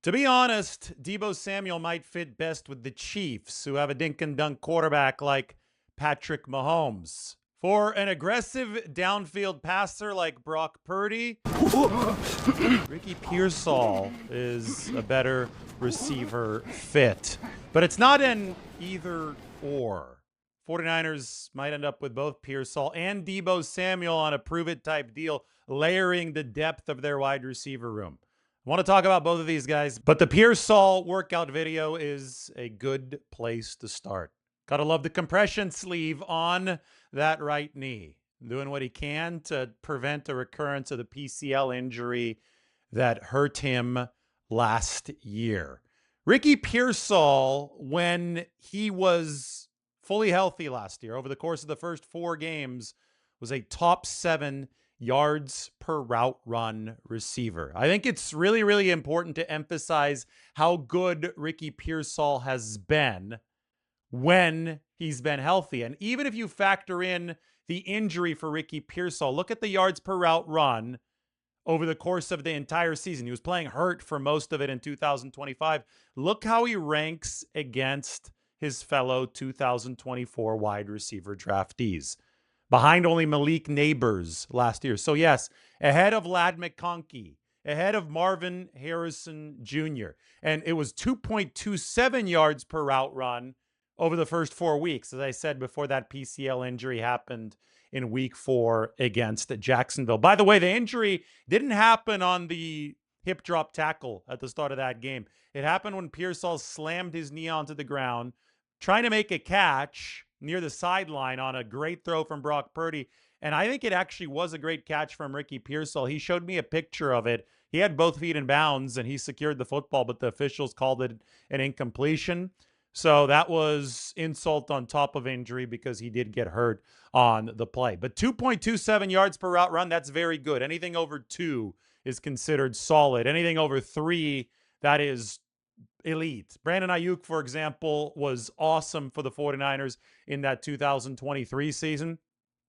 To be honest, Deebo Samuel might fit best with the Chiefs, who have a dink-and-dunk quarterback like Patrick Mahomes. For an aggressive downfield passer like Brock Purdy, Ricky Pearsall is a better receiver fit. But it's not an either or. 49ers might end up with both Pearsall and Deebo Samuel on a prove-it type deal, layering the depth of their wide receiver room. I want to talk about both of these guys, but the Pearsall workout video is a good place to start. Gotta love the compression sleeve on that right knee. Doing what he can to prevent a recurrence of the PCL injury that hurt him last year. Ricky Pearsall, when he was fully healthy last year, over the course of the first 4 games, was a top 7 yards per route run receiver. I think it's really, really important to emphasize how good Ricky Pearsall has been when he's been healthy. And even if you factor in the injury for Ricky Pearsall, look at the yards per route run over the course of the entire season. He was playing hurt for most of it in 2025. Look how he ranks against his fellow 2024 wide receiver draftees. Behind only Malik Neighbors last year. So yes, ahead of Ladd McConkey, ahead of Marvin Harrison Jr. And it was 2.27 yards per route run over the first 4 weeks, as I said, before that PCL injury happened in week 4 against Jacksonville. By the way, the injury didn't happen on the hip drop tackle at the start of that game. It happened when Pearsall slammed his knee onto the ground, trying to make a catch near the sideline on a great throw from Brock Purdy. And I think it actually was a great catch from Ricky Pearsall. He showed me a picture of it. He had both feet in bounds and he secured the football, but the officials called it an incompletion. So that was insult on top of injury because he did get hurt on the play. But 2.27 yards per route run, that's very good. Anything over 2 is considered solid. Anything over 3, that is elite. Brandon Aiyuk, for example, was awesome for the 49ers in that 2023 season.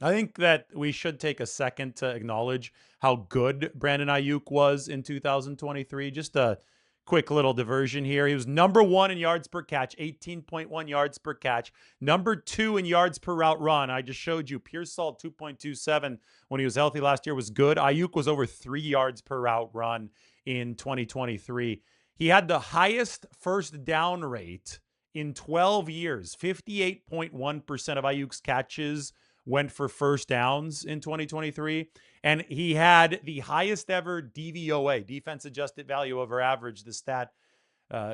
I think that we should take a second to acknowledge how good Brandon Aiyuk was in 2023. Just a quick little diversion here. He was number 1 in yards per catch, 18.1 yards per catch. Number 2 in yards per route run. I just showed you Pearsall 2.27 when he was healthy last year was good. Aiyuk was over 3 yards per route run in 2023. He had the highest first down rate in 12 years. 58.1% of Aiyuk's catches went for first downs in 2023. And he had the highest ever DVOA, defense adjusted value over average, the stat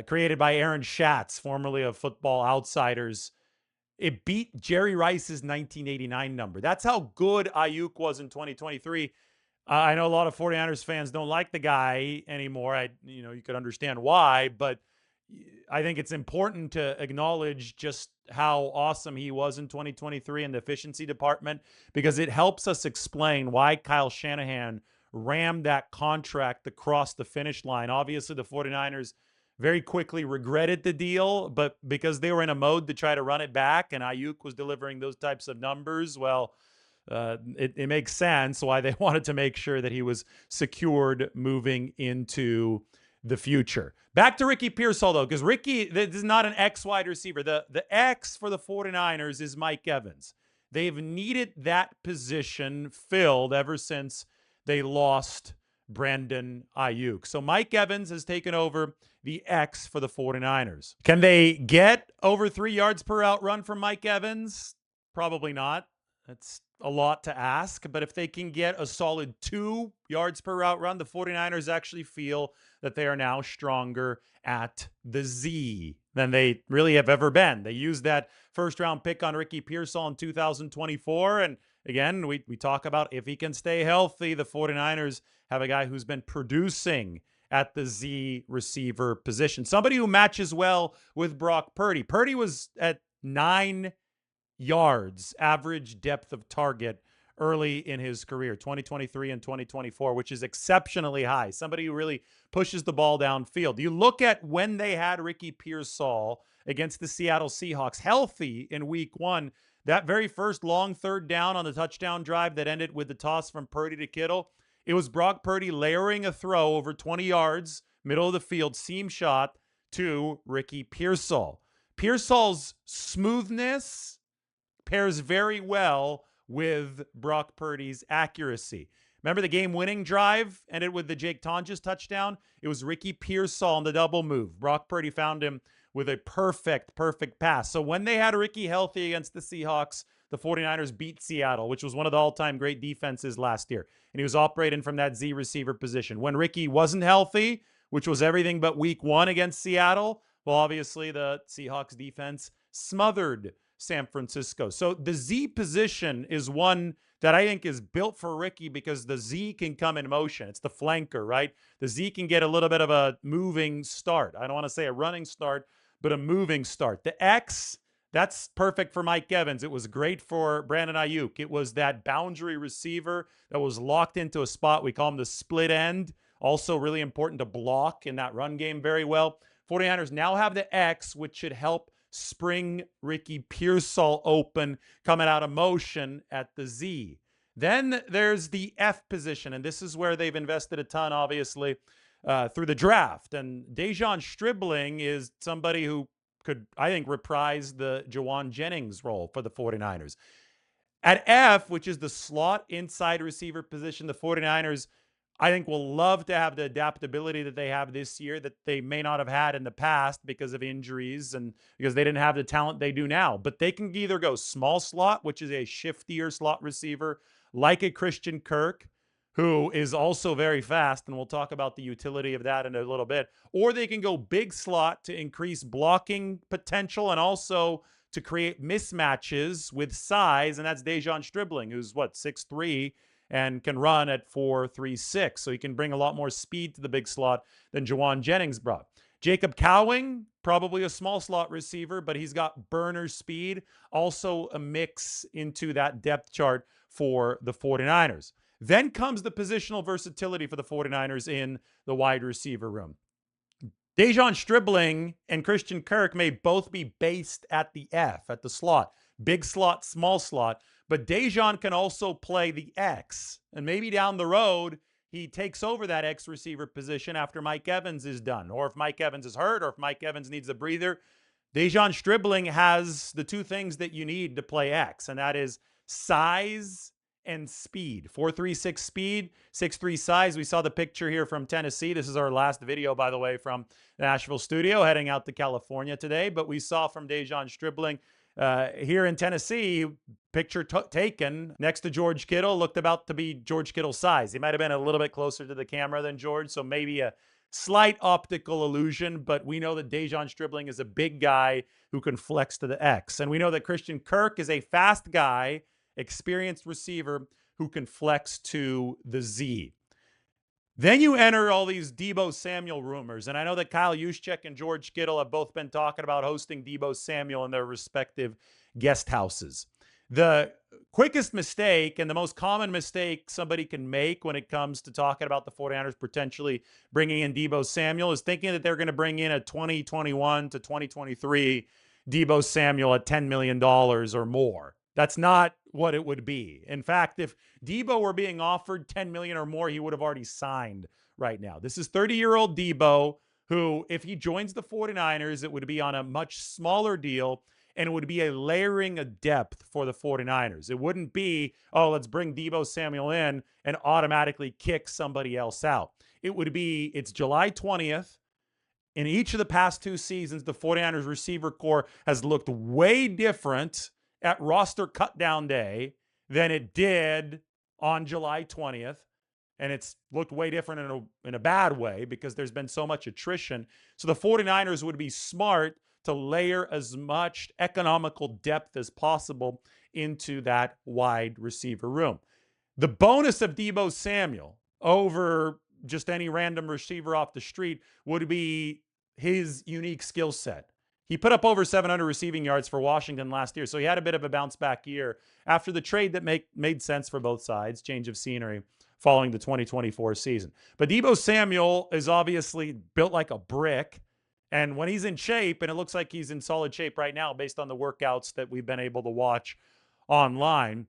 created by Aaron Schatz, formerly of Football Outsiders. It beat Jerry Rice's 1989 number. That's how good Aiyuk was in 2023. I know a lot of 49ers fans don't like the guy anymore. You could understand why, but I think it's important to acknowledge just how awesome he was in 2023 in the efficiency department, because it helps us explain why Kyle Shanahan rammed that contract across the finish line. Obviously, the 49ers very quickly regretted the deal, but because they were in a mode to try to run it back and Aiyuk was delivering those types of numbers, well, it makes sense why they wanted to make sure that he was secured moving into the future. Back to Ricky Pearsall, though, because Ricky, this is not an X wide receiver. The X for the 49ers is Mike Evans. They've needed that position filled ever since they lost Brandon Aiyuk. So Mike Evans has taken over the X for the 49ers. Can they get over 3 yards per route run from Mike Evans? Probably not. That's a lot to ask, but if they can get a solid 2 yards per route run, the 49ers actually feel that they are now stronger at the Z than they really have ever been. They used that first-round pick on Ricky Pearsall in 2024, and again, we talk about if he can stay healthy, the 49ers have a guy who's been producing at the Z receiver position. Somebody who matches well with Brock Purdy. Purdy was at 9 yards average depth of target early in his career, 2023 and 2024, which is exceptionally high. Somebody who really pushes the ball downfield. You look at when they had Ricky Pearsall against the Seattle Seahawks healthy in week 1, that very first long third down on the touchdown drive that ended with the toss from Purdy to Kittle, it was Brock Purdy layering a throw over 20 yards middle of the field seam shot to Ricky Pearsall. Pearsall's smoothness pairs very well with Brock Purdy's accuracy. Remember the game-winning drive ended with the Jake Tonjes touchdown? It was Ricky Pearsall on the double move. Brock Purdy found him with a perfect pass. So when they had Ricky healthy against the Seahawks, the 49ers beat Seattle, which was one of the all-time great defenses last year. And he was operating from that Z receiver position. When Ricky wasn't healthy, which was everything but week 1 against Seattle, well, obviously the Seahawks defense smothered San Francisco. So the Z position is one that I think is built for Ricky because the Z can come in motion. It's the flanker, right? The Z can get a little bit of a moving start. I don't want to say a running start, but a moving start. The X, that's perfect for Mike Evans. It was great for Brandon Aiyuk. It was that boundary receiver that was locked into a spot. We call him the split end. Also really important to block in that run game very well. 49ers now have the X, which should help spring Ricky Pearsall open coming out of motion at the Z. Then there's the F position, and this is where they've invested a ton, obviously, through the draft. And Dejon Stribling is somebody who could, I think, reprise the Jawan Jennings role for the 49ers. At F, which is the slot inside receiver position, the 49ers, I think, will love to have the adaptability that they have this year that they may not have had in the past because of injuries and because they didn't have the talent they do now. But they can either go small slot, which is a shiftier slot receiver, like a Christian Kirk, who is also very fast, and we'll talk about the utility of that in a little bit, or they can go big slot to increase blocking potential and also to create mismatches with size, and that's Dejon Stribling, who's, 6'3", and can run at 4.36. So he can bring a lot more speed to the big slot than Jawan Jennings brought. Jacob Cowing, probably a small slot receiver, but he's got burner speed. Also a mix into that depth chart for the 49ers. Then comes the positional versatility for the 49ers in the wide receiver room. Dejon Stribling and Christian Kirk may both be based at the F, at the slot. Big slot, small slot. But Dejon can also play the X. And maybe down the road, he takes over that X receiver position after Mike Evans is done. Or if Mike Evans is hurt, or if Mike Evans needs a breather. Dejon Stribling has the two things that you need to play X. And that is size and speed. 4.36 speed, 6'3 size. We saw the picture here from Tennessee. This is our last video, by the way, from the Nashville studio, heading out to California today. But we saw from Dejon Stribling here in Tennessee, picture taken next to George Kittle, looked about to be George Kittle's size. He might have been a little bit closer to the camera than George, so maybe a slight optical illusion, but we know that Dejon Stribling is a big guy who can flex to the X. And we know that Christian Kirk is a fast guy, experienced receiver who can flex to the Z. Then you enter all these Deebo Samuel rumors. And I know that Kyle Juszczyk and George Kittle have both been talking about hosting Deebo Samuel in their respective guest houses. The quickest mistake and the most common mistake somebody can make when it comes to talking about the 49ers potentially bringing in Deebo Samuel is thinking that they're going to bring in a 2021 to 2023 Deebo Samuel at $10 million or more. That's not what it would be. In fact, if Deebo were being offered $10 million or more, he would have already signed right now. This is 30-year-old Deebo, who, if he joins the 49ers, it would be on a much smaller deal, and it would be a layering of depth for the 49ers. It wouldn't be, oh, let's bring Deebo Samuel in and automatically kick somebody else out. It would be, it's July 20th. In each of the past two seasons, the 49ers receiver core has looked way different at roster cutdown day than it did on July 20th. And it's looked way different in a bad way because there's been so much attrition. So the 49ers would be smart to layer as much economical depth as possible into that wide receiver room. The bonus of Deebo Samuel over just any random receiver off the street would be his unique skill set. He put up over 700 receiving yards for Washington last year, so he had a bit of a bounce-back year after the trade that made sense for both sides, change of scenery, following the 2024 season. But Deebo Samuel is obviously built like a brick, and when he's in shape, and it looks like he's in solid shape right now based on the workouts that we've been able to watch online,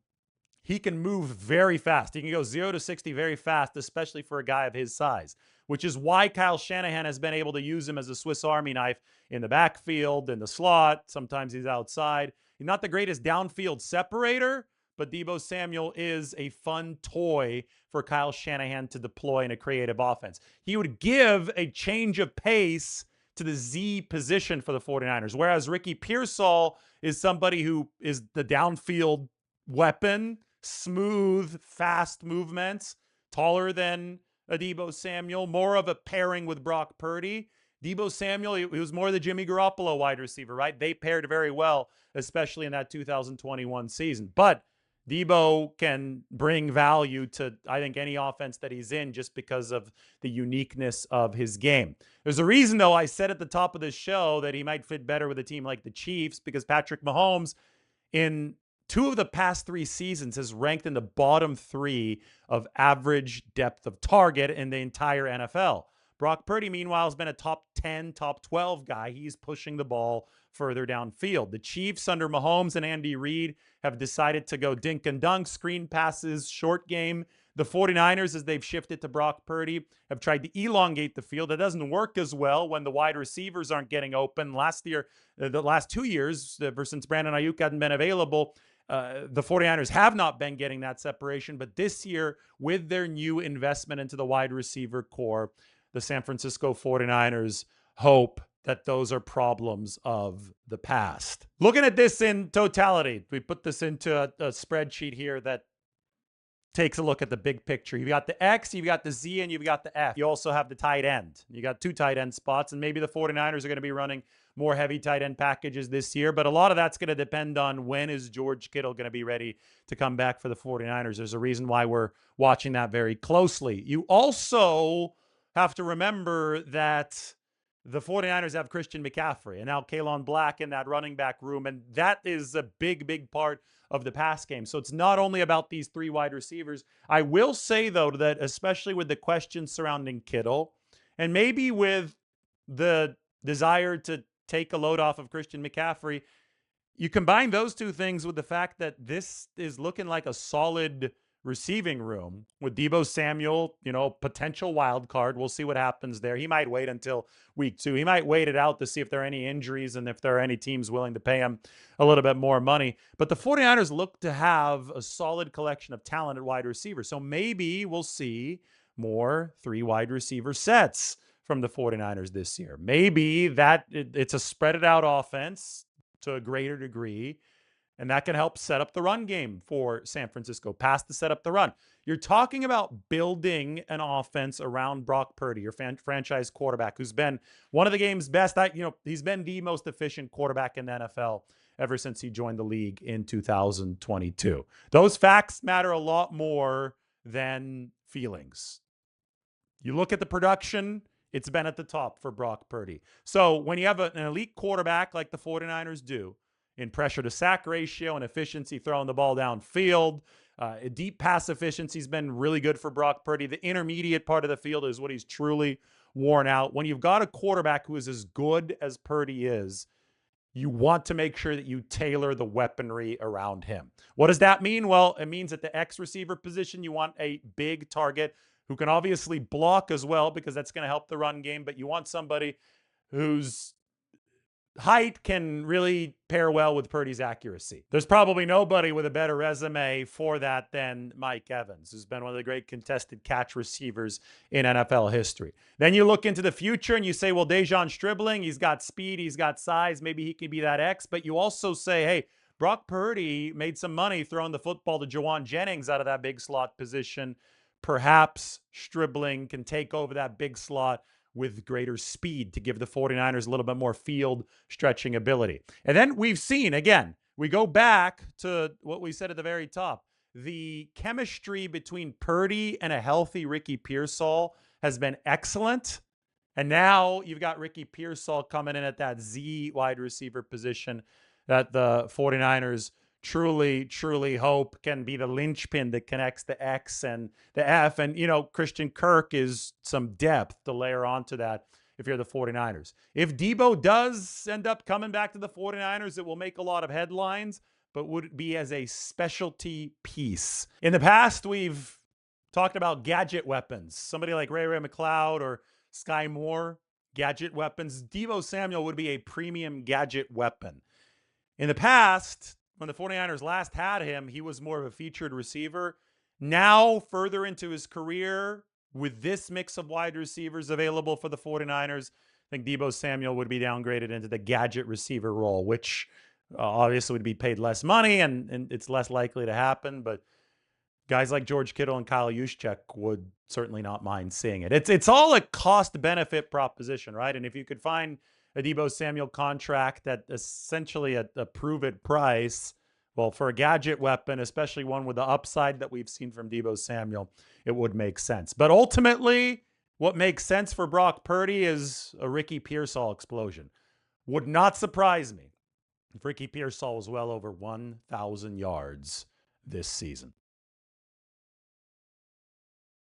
he can move very fast. He can go 0 to 60 very fast, especially for a guy of his size, which is why Kyle Shanahan has been able to use him as a Swiss Army knife in the backfield, in the slot. Sometimes he's outside. He's not the greatest downfield separator, but Deebo Samuel is a fun toy for Kyle Shanahan to deploy in a creative offense. He would give a change of pace to the Z position for the 49ers, whereas Ricky Pearsall is somebody who is the downfield weapon, smooth, fast movements, taller than a Deebo Samuel, more of a pairing with Brock Purdy. Deebo Samuel, he was more the Jimmy Garoppolo wide receiver, right? They paired very well, especially in that 2021 season. But Deebo can bring value to, I think, any offense that he's in just because of the uniqueness of his game. There's a reason, though, I said at the top of this show that he might fit better with a team like the Chiefs, because Patrick Mahomes, in 2 of the past 3 seasons, has ranked in the bottom 3 of average depth of target in the entire NFL. Brock Purdy, meanwhile, has been a top 10, top 12 guy. He's pushing the ball further downfield. The Chiefs, under Mahomes and Andy Reid, have decided to go dink and dunk, screen passes, short game. The 49ers, as they've shifted to Brock Purdy, have tried to elongate the field. It doesn't work as well when the wide receivers aren't getting open. Last year, the last 2 years, ever since Brandon Aiyuk hadn't been available, the 49ers have not been getting that separation. But this year, with their new investment into the wide receiver core, the San Francisco 49ers hope that those are problems of the past. Looking at this in totality, we put this into a spreadsheet here that takes a look at the big picture. You've got the X, you've got the Z, and you've got the F. You also have the tight end. You got 2 tight end spots, and maybe the 49ers are going to be running more heavy tight end packages this year, but a lot of that's going to depend on when is George Kittle going to be ready to come back for the 49ers. There's a reason why we're watching that very closely. You also have to remember that the 49ers have Christian McCaffrey and now Kalen Black in that running back room, and that is a big, big part of the pass game. So it's not only about these 3 wide receivers. I will say, though, that especially with the questions surrounding Kittle, and maybe with the desire to take a load off of Christian McCaffrey, you combine those 2 things with the fact that this is looking like a solid receiving room with Deebo Samuel, potential wild card. We'll see what happens there. He might wait until week 2. He might wait it out to see if there are any injuries and if there are any teams willing to pay him a little bit more money. But the 49ers look to have a solid collection of talent at wide receiver. So maybe we'll see more 3 wide receiver sets from the 49ers this year. Maybe that it's a spread it out offense to a greater degree, and that can help set up the run game for San Francisco, pass to set up the run. You're talking about building an offense around Brock Purdy, your franchise quarterback, who's been one of the game's best. He's been the most efficient quarterback in the NFL ever since he joined the league in 2022. Those facts matter a lot more than feelings. You look at the production, it's been at the top for Brock Purdy. So when you have an elite quarterback like the 49ers do, in pressure to sack ratio and efficiency throwing the ball downfield, deep pass efficiency has been really good for Brock Purdy. The intermediate part of the field is what he's truly worn out. When you've got a quarterback who is as good as Purdy is, you want to make sure that you tailor the weaponry around him. What does that mean? Well, it means at the X receiver position, you want a big target who can obviously block as well, because that's going to help the run game, but you want somebody whose height can really pair well with Purdy's accuracy. There's probably nobody with a better resume for that than Mike Evans, who's been one of the great contested catch receivers in NFL history. Then you look into the future and you say, well, Dejon Stribling, he's got speed, he's got size, maybe he can be that X. But you also say, hey, Brock Purdy made some money throwing the football to Jawan Jennings out of that big slot position. Perhaps Stribling can take over that big slot with greater speed to give the 49ers a little bit more field stretching ability. And then we've seen, again, we go back to what we said at the very top. The chemistry between Purdy and a healthy Ricky Pearsall has been excellent. And now you've got Ricky Pearsall coming in at that Z wide receiver position that the 49ers truly hope can be the linchpin that connects the X and the F. And, Christian Kirk is some depth to layer onto that if you're the 49ers. If Deebo does end up coming back to the 49ers, it will make a lot of headlines. but would be as a specialty piece. In the past, we've talked about gadget weapons. Somebody like Ray McLeod or Sky Moore, gadget weapons. Deebo Samuel would be a premium gadget weapon. In the past, when the 49ers last had him, he was more of a featured receiver. Now, further into his career, with this mix of wide receivers available for the 49ers, I think Deebo Samuel would be downgraded into the gadget receiver role, which obviously would be paid less money, and it's less likely to happen. But guys like George Kittle and Kyle Juszczyk would certainly not mind seeing it. It's all a cost-benefit proposition, right? And if you could find a Deebo Samuel contract at essentially a prove-it price, well, for a gadget weapon, especially one with the upside that we've seen from Deebo Samuel, it would make sense. But ultimately, what makes sense for Brock Purdy is a Ricky Pearsall explosion. Would not surprise me if Ricky Pearsall was well over 1,000 yards this season.